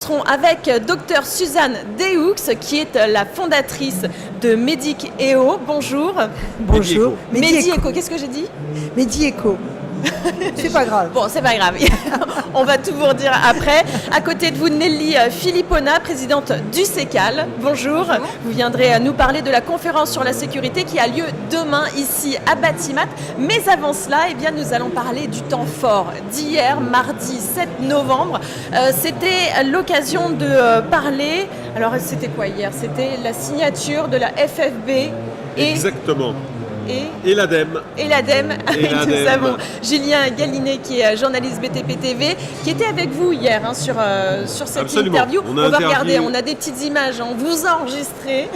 Serons avec Dr Suzanne Dehoux, qui est la fondatrice de Medieco. Bonjour. Bonjour. Medieco, qu'est-ce que j'ai dit? Medieco. C'est pas grave. Bon, c'est pas grave. On va tout vous redire après. À côté de vous, Nelly Philippona, présidente du CECAL. Bonjour. Vous viendrez nous parler de la conférence sur la sécurité qui a lieu demain ici à Batimat. Mais avant cela, eh bien, nous allons parler du temps fort d'hier, mardi 7 novembre. C'était l'occasion de parler. Alors, c'était quoi hier? C'était la signature de la FFB. Exactement. Et l'ADEME. Et l'ADEME. Et nous avons Julien Gallinet qui est journaliste BTP TV, qui était avec vous hier sur cette Absolument. Interview. On va regarder, on a des petites images, on vous a enregistré,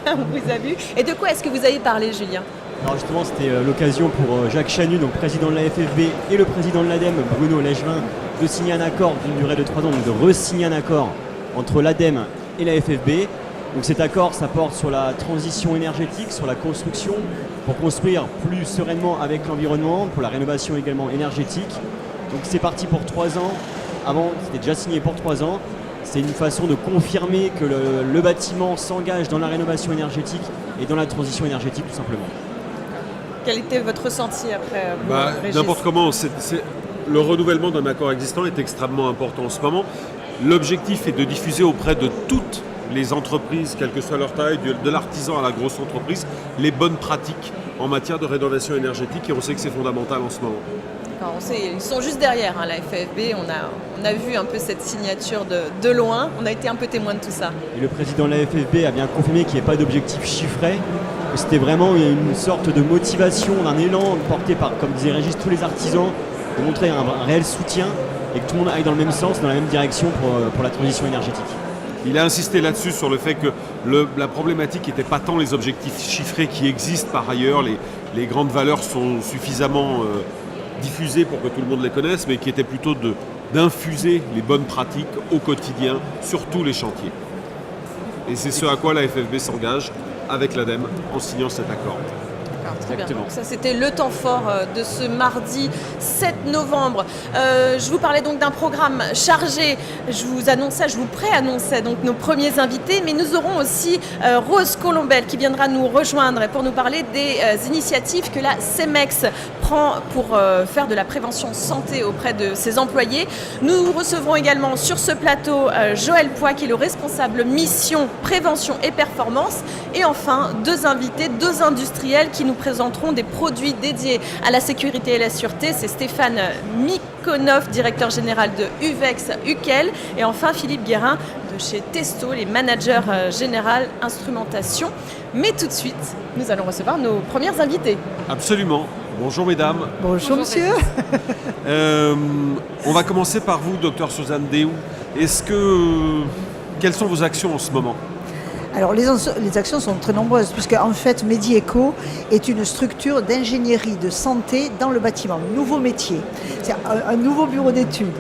on vous a vu. Et de quoi est-ce que vous avez parlé, Julien? Alors justement, c'était l'occasion pour Jacques Chanu, donc président de la FFB, et le président de l'ADEME, Bruno Legevin, de signer un accord d'une durée de 3 ans, donc de re-signer un accord entre l'ADEME et la FFB. Donc cet accord, ça porte sur la transition énergétique, sur la construction, pour construire plus sereinement avec l'environnement, pour la rénovation également énergétique. Donc c'est parti pour 3 ans. Avant, c'était déjà signé pour 3 ans. C'est une façon de confirmer que le bâtiment s'engage dans la rénovation énergétique et dans la transition énergétique tout simplement. Quel était votre ressenti après N'importe comment, le renouvellement d'un accord existant est extrêmement important en ce moment. L'objectif est de diffuser auprès de toutes les entreprises, quelle que soit leur taille, de l'artisan à la grosse entreprise, les bonnes pratiques en matière de rénovation énergétique, et on sait que c'est fondamental en ce moment. On sait, ils sont juste derrière, la FFB, on a vu un peu cette signature de loin, on a été un peu témoin de tout ça. Et le président de la FFB a bien confirmé qu'il n'y ait pas d'objectif chiffré, que c'était vraiment une sorte de motivation, d'un élan porté par, comme disait Régis, tous les artisans, de montrer un réel soutien et que tout le monde aille dans le même sens, dans la même direction pour la transition énergétique. Il a insisté là-dessus sur le fait que la problématique n'était pas tant les objectifs chiffrés qui existent par ailleurs, les grandes valeurs sont suffisamment diffusées pour que tout le monde les connaisse, mais qui était plutôt d'infuser les bonnes pratiques au quotidien sur tous les chantiers. Et c'est ce à quoi la FFB s'engage avec l'ADEME en signant cet accord. Exactement. Ça, c'était le temps fort de ce mardi 7 novembre. Je vous parlais donc d'un programme chargé. Je vous préannonçais donc nos premiers invités, mais nous aurons aussi Rose Colombel qui viendra nous rejoindre pour nous parler des initiatives que la CEMEX prend pour faire de la prévention santé auprès de ses employés. Nous recevrons également sur ce plateau Joël Poix, qui est le responsable mission, prévention et performance. Et enfin, 2 invités, 2 industriels qui nous présenteront des produits dédiés à la sécurité et la sûreté. C'est Stéphane Mikonov, directeur général de Uvex Ukel, et enfin Philippe Guérin de chez Testo, les managers général instrumentation. Mais tout de suite, nous allons recevoir nos premières invités. Absolument. Bonjour mesdames. Bonjour monsieur. On va commencer par vous, Dr Suzanne Dehoux. Quelles sont vos actions en ce moment ? Alors les actions sont très nombreuses, puisque en fait Medieco est une structure d'ingénierie de santé dans le bâtiment, un nouveau métier, c'est un nouveau bureau d'études.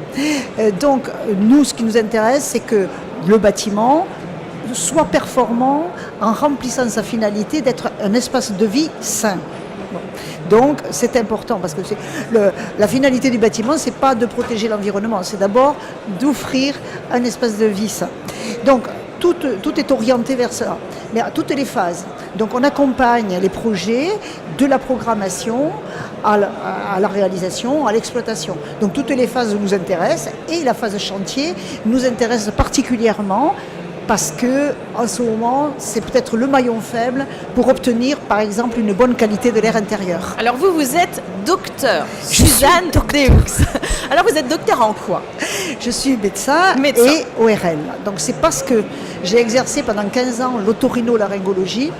Donc nous, ce qui nous intéresse, c'est que le bâtiment soit performant en remplissant sa finalité d'être un espace de vie sain. Donc c'est important, parce que la finalité du bâtiment, c'est pas de protéger l'environnement, c'est d'abord d'offrir un espace de vie sain. Donc tout est orienté vers ça, mais à toutes les phases. Donc on accompagne les projets de la programmation à la réalisation, à l'exploitation. Donc toutes les phases nous intéressent, et la phase chantier nous intéresse particulièrement parce que en ce moment, c'est peut-être le maillon faible pour obtenir, par exemple, une bonne qualité de l'air intérieur. Alors vous êtes docteur Suzanne Dehoux. Alors vous êtes docteur en quoi? Je suis médecin et ORL. Donc c'est parce que j'ai exercé pendant 15 ans l'otorhinolaryngologie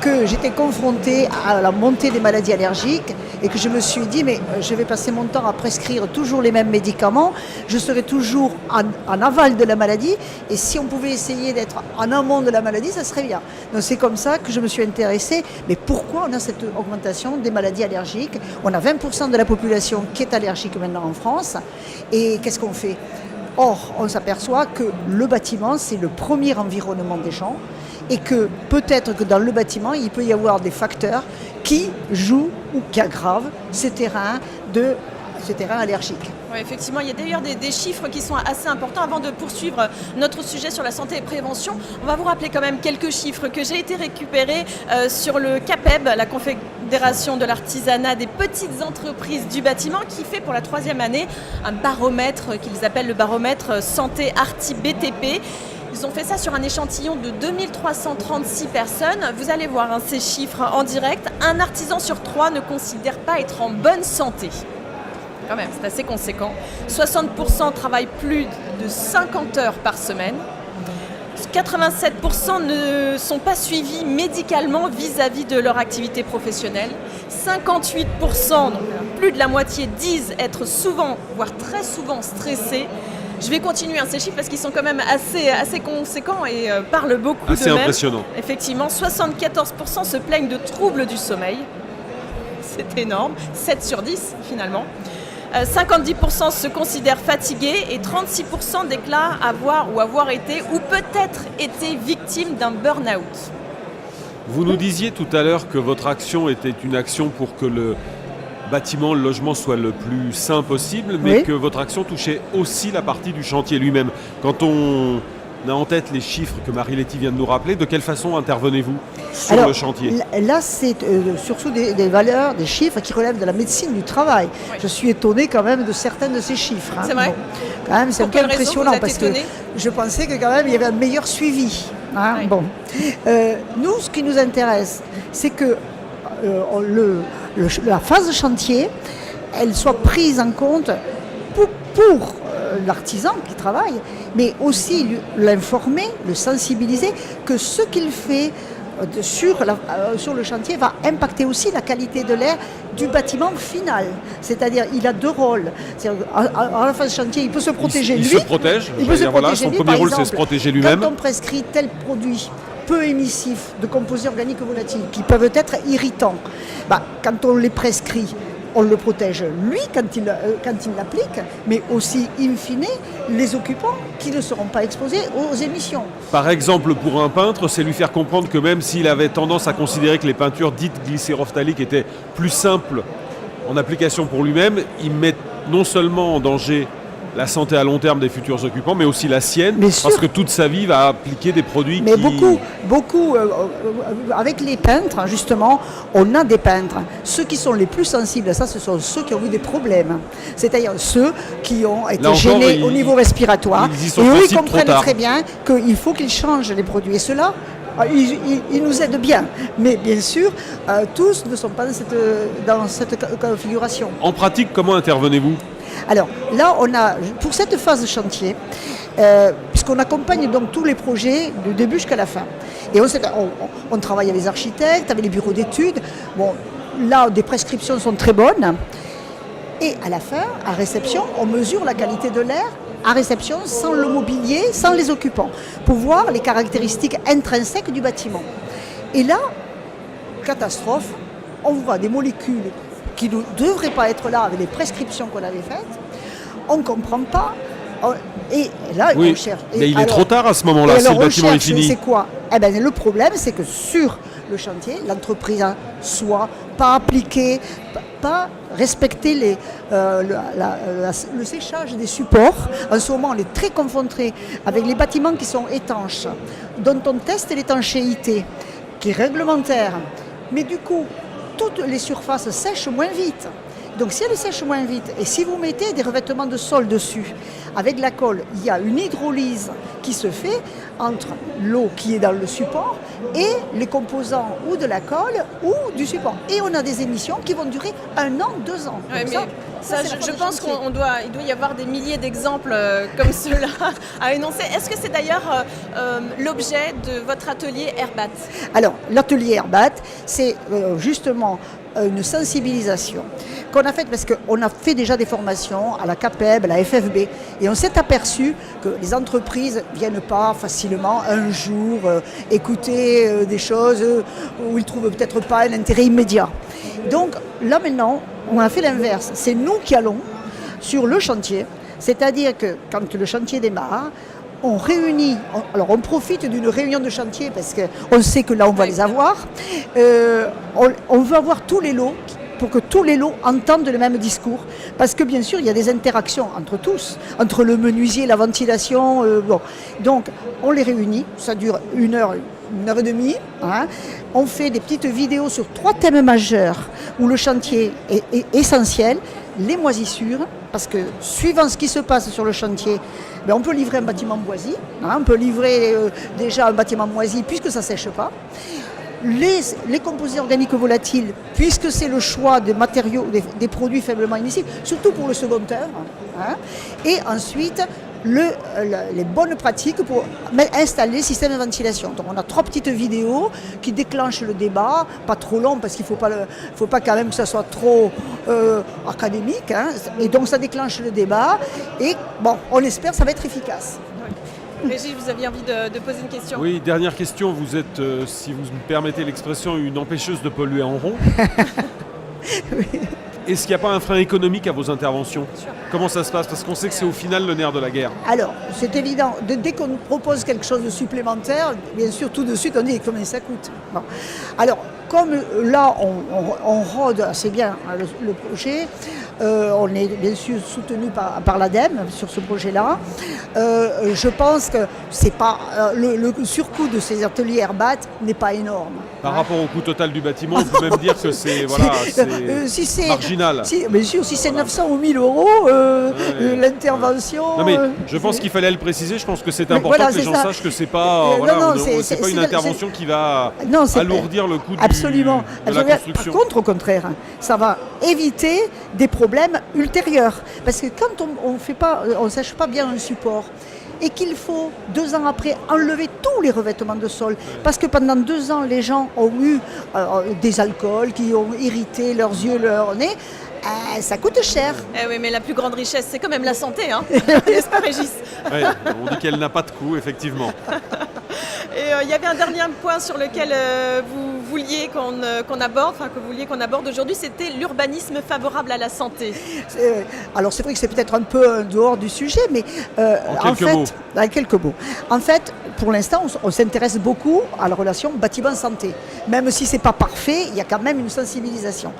que j'étais confrontée à la montée des maladies allergiques et que je me suis dit, mais je vais passer mon temps à prescrire toujours les mêmes médicaments, je serai toujours en aval de la maladie, et si on pouvait essayer d'être en amont de la maladie, ça serait bien. Donc c'est comme ça que je me suis intéressée, mais pourquoi on a cette augmentation des maladies allergiques? On a 20% de la population qui est allergique maintenant en France, et qu'est-ce qu'on fait? Or, on s'aperçoit que le bâtiment, c'est le premier environnement des gens, et que peut-être que dans le bâtiment, il peut y avoir des facteurs qui jouent ou qui aggravent ces terrains allergiques. Ouais, effectivement, il y a d'ailleurs des chiffres qui sont assez importants. Avant de poursuivre notre sujet sur la santé et prévention, on va vous rappeler quand même quelques chiffres que j'ai été récupérés sur le CAPEB, la Confédération de l'artisanat des petites entreprises du bâtiment, qui fait pour la 3e année un baromètre qu'ils appellent le baromètre Santé Arti BTP. Ils ont fait ça sur un échantillon de 2336 personnes. Vous allez voir ces chiffres en direct. Un artisan sur 3 ne considère pas être en bonne santé. Quand même, c'est assez conséquent. 60% travaillent plus de 50 heures par semaine. 87% ne sont pas suivis médicalement vis-à-vis de leur activité professionnelle. 58%, donc plus de la moitié, disent être souvent, voire très souvent stressés. Je vais continuer ces chiffres parce qu'ils sont quand même assez conséquents et parlent beaucoup d'eux-mêmes. Assez impressionnant. Effectivement, 74% se plaignent de troubles du sommeil. C'est énorme, 7 sur 10 finalement. 50% se considèrent fatigués et 36% déclarent avoir été ou peut-être été victimes d'un burn-out. Vous nous disiez tout à l'heure que votre action était une action pour que le bâtiment, le logement soit le plus sain possible, mais Oui. que votre action touchait aussi la partie du chantier lui-même. Quand on a en tête les chiffres que Marie-Letty vient de nous rappeler, de quelle façon intervenez-vous sur Alors, le chantier ? Là, c'est surtout des valeurs, des chiffres qui relèvent de la médecine du travail. Oui. Je suis étonnée quand même de certains de ces chiffres. Hein. C'est vrai Bon, quand même, c'est un Pour peu quelle raison impressionnant vous êtes parce que étonnée je pensais que quand même il y avait un meilleur suivi. Hein. Oui. Bon. Nous, ce qui nous intéresse, c'est que la phase de chantier, elle soit prise en compte pour l'artisan qui travaille, mais aussi l'informer, le sensibiliser que ce qu'il fait sur le chantier va impacter aussi la qualité de l'air du bâtiment final. C'est-à-dire, il a deux rôles. À la phase de chantier, il peut se protéger il lui. se protège. Il peut se Voilà, protéger son lui, premier par rôle, c'est exemple, se protéger lui-même. Quand on prescrit tel produit peu émissif de composés organiques volatiles qui peuvent être irritants, quand on les prescrit, on le protège lui quand il l'applique, mais aussi, in fine, les occupants qui ne seront pas exposés aux émissions. Par exemple, pour un peintre, c'est lui faire comprendre que même s'il avait tendance à considérer que les peintures dites glycérophthaliques étaient plus simples en application pour lui-même, il met non seulement en danger la santé à long terme des futurs occupants, mais aussi la sienne, Bien sûr. parce que toute sa vie va appliquer des produits Mais qui... beaucoup, avec les peintres, justement, on a des peintres. Ceux qui sont les plus sensibles à ça, ce sont ceux qui ont eu des problèmes. C'est-à-dire ceux qui ont été Là encore, gênés au niveau respiratoire. ils y sont Et eux, ils sensibles trop comprennent tard. très bien qu'il faut qu'ils changent les produits. Et ceux-là, ils nous aident bien. Mais bien sûr, tous ne sont pas dans cette configuration. En pratique, comment intervenez-vous ? Alors là, on a, pour cette phase de chantier, puisqu'on accompagne donc tous les projets du début jusqu'à la fin. Et on travaille avec les architectes, avec les bureaux d'études. Bon, là, des prescriptions sont très bonnes. Et à la fin, à réception, on mesure la qualité de l'air à réception sans le mobilier, sans les occupants, pour voir les caractéristiques intrinsèques du bâtiment. Et là, catastrophe, on voit des molécules qui ne devraient pas être là avec les prescriptions qu'on avait faites. On ne comprend pas. Et là, Oui, on cherche. mais il est trop tard à ce moment-là, si le bâtiment est fini. C'est quoi ? Le problème, c'est que sur le chantier, l'entreprise soit pas appliquée, pas respecter le séchage des supports. En ce moment, on est très confronté avec les bâtiments qui sont étanches, dont on teste l'étanchéité, qui est réglementaire. Mais du coup, toutes les surfaces sèchent moins vite. Donc si elles sèchent moins vite, et si vous mettez des revêtements de sol dessus, avec la colle, il y a une hydrolyse qui se fait entre l'eau qui est dans le support et les composants ou de la colle ou du support. Et on a des émissions qui vont durer 1 an, 2 ans. Ouais, Donc mais je pense qu'il doit y avoir des milliers d'exemples comme ceux-là à énoncer. Est-ce que c'est d'ailleurs l'objet de votre atelier Airbat ? Alors, l'atelier Airbat, c'est justement une sensibilisation qu'on a faite parce qu'on a fait déjà des formations à la CAPEB, à la FFB, et on s'est aperçu que les entreprises ne viennent pas facilement un jour écouter des choses où ils ne trouvent peut-être pas un intérêt immédiat. Donc là maintenant, on a fait l'inverse. C'est nous qui allons sur le chantier, c'est-à-dire que quand le chantier démarre, on réunit, on profite d'une réunion de chantier parce qu'on sait que là on va les avoir. On veut avoir tous les lots pour que tous les lots entendent le même discours. Parce que bien sûr, il y a des interactions entre tous, entre le menuisier, la ventilation. Bon. Donc, on les réunit, ça dure 1 heure et demie. Hein. On fait des petites vidéos sur 3 thèmes majeurs où le chantier est essentiel. Les moisissures, parce que suivant ce qui se passe sur le chantier, on peut livrer un bâtiment moisi, hein, on peut livrer déjà un bâtiment moisi puisque ça ne sèche pas. Les composés organiques volatiles, puisque c'est le choix des matériaux, des produits faiblement émissifs, surtout pour le second œuvre. Hein. Et ensuite, les bonnes pratiques pour installer le système de ventilation. Donc on a 3 petites vidéos qui déclenchent le débat, pas trop long parce qu'il ne faut pas quand même que ça soit trop académique. Hein. Et donc ça déclenche le débat et bon, on espère que ça va être efficace. Régis, vous aviez envie de poser une question? Oui, dernière question. Vous êtes, si vous me permettez l'expression, une empêcheuse de polluer en rond. Oui. Est-ce qu'il n'y a pas un frein économique à vos interventions? Comment ça se passe? Parce qu'on sait que c'est au final le nerf de la guerre. Alors, c'est évident, dès qu'on propose quelque chose de supplémentaire, bien sûr, tout de suite, on dit combien ça coûte. Bon. Alors, comme là, on rôde assez bien le projet, on est bien sûr soutenu par l'ADEME sur ce projet-là. Je pense que c'est pas, le surcoût de ces ateliers Airbat n'est pas énorme. Par rapport au coût total du bâtiment, on peut même dire que c'est marginal. Bien sûr, si c'est 900 ou 1000 euros, l'intervention... Non mais je pense qu'il fallait le préciser, je pense que c'est important que les gens sachent que c'est pas, c'est pas une intervention qui va alourdir le coût de la construction. Par contre, au contraire, ça va éviter des problèmes ultérieurs. Parce que quand on ne sèche pas bien un support, et qu'il faut 2 ans après enlever tous les revêtements de sol. Parce que pendant 2 ans, les gens ont eu des alcools qui ont irrité leurs yeux, leur nez. Ça coûte cher. Eh oui, mais la plus grande richesse, c'est quand même la santé, hein. N'est-ce pas, Régis? Ouais, on dit qu'elle n'a pas de coût, effectivement. Et il y avait un dernier point sur lequel vous vouliez qu'on aborde aujourd'hui, c'était l'urbanisme favorable à la santé. Alors c'est vrai que c'est peut-être un peu en dehors du sujet, mais en quelques mots. En fait, pour l'instant, on s'intéresse beaucoup à la relation bâtiment-santé. Même si ce n'est pas parfait, il y a quand même une sensibilisation.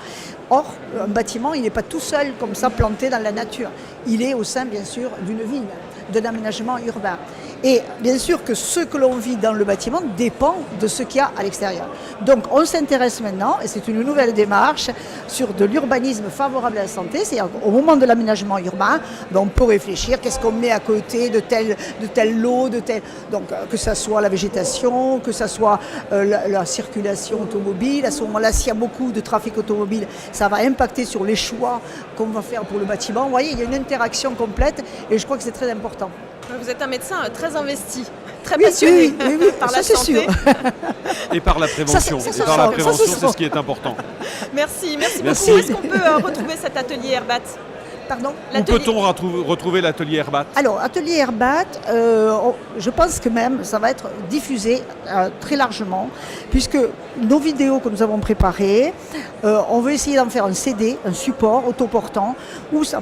Or, un bâtiment, il n'est pas tout seul comme ça planté dans la nature. Il est au sein, bien sûr, d'une ville, d'un aménagement urbain. Et bien sûr que ce que l'on vit dans le bâtiment dépend de ce qu'il y a à l'extérieur. Donc on s'intéresse maintenant, et c'est une nouvelle démarche, sur de l'urbanisme favorable à la santé. C'est-à-dire qu'au moment de l'aménagement urbain, on peut réfléchir, qu'est-ce qu'on met à côté de tel lot, donc que ce soit la végétation, que ce soit la circulation automobile. À ce moment-là, s'il y a beaucoup de trafic automobile, ça va impacter sur les choix qu'on va faire pour le bâtiment. Vous voyez, il y a une interaction complète, et je crois que c'est très important. Vous êtes un médecin très investi, très passionné par la santé. Sûr. Et par la prévention. C'est ce qui est important. Merci beaucoup. Où est-ce qu'on peut retrouver cet atelier Airbat? Pardon? Où peut-on retrouver l'atelier Airbat? Alors, atelier Airbat, je pense que même ça va être diffusé très largement, puisque nos vidéos que nous avons préparées, on veut essayer d'en faire un CD, un support autoportant, où ça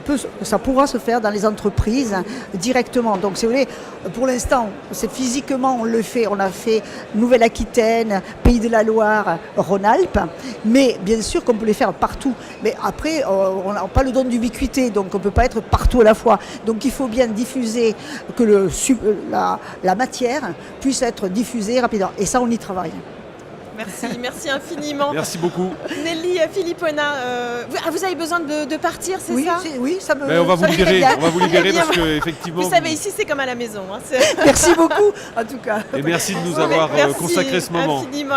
pourra se faire dans les entreprises directement. Donc, si vous voulez, pour l'instant, c'est physiquement, on a fait Nouvelle-Aquitaine, Pays de la Loire, Rhône-Alpes, mais bien sûr qu'on peut les faire partout. Mais après, on n'a pas le don d'ubiquité, donc on ne peut pas être partout à la fois. Donc il faut bien diffuser, que la matière puisse être diffusée rapidement. Et ça, on y travaille. Merci infiniment. Merci beaucoup. Nelly Philippona, vous avez besoin de partir, c'est ça? Oui, ça me... Mais on va vous libérer parce que effectivement. Vous savez, ici c'est comme à la maison. Hein, merci beaucoup, en tout cas. Et merci de nous avoir consacré ce moment. Infiniment.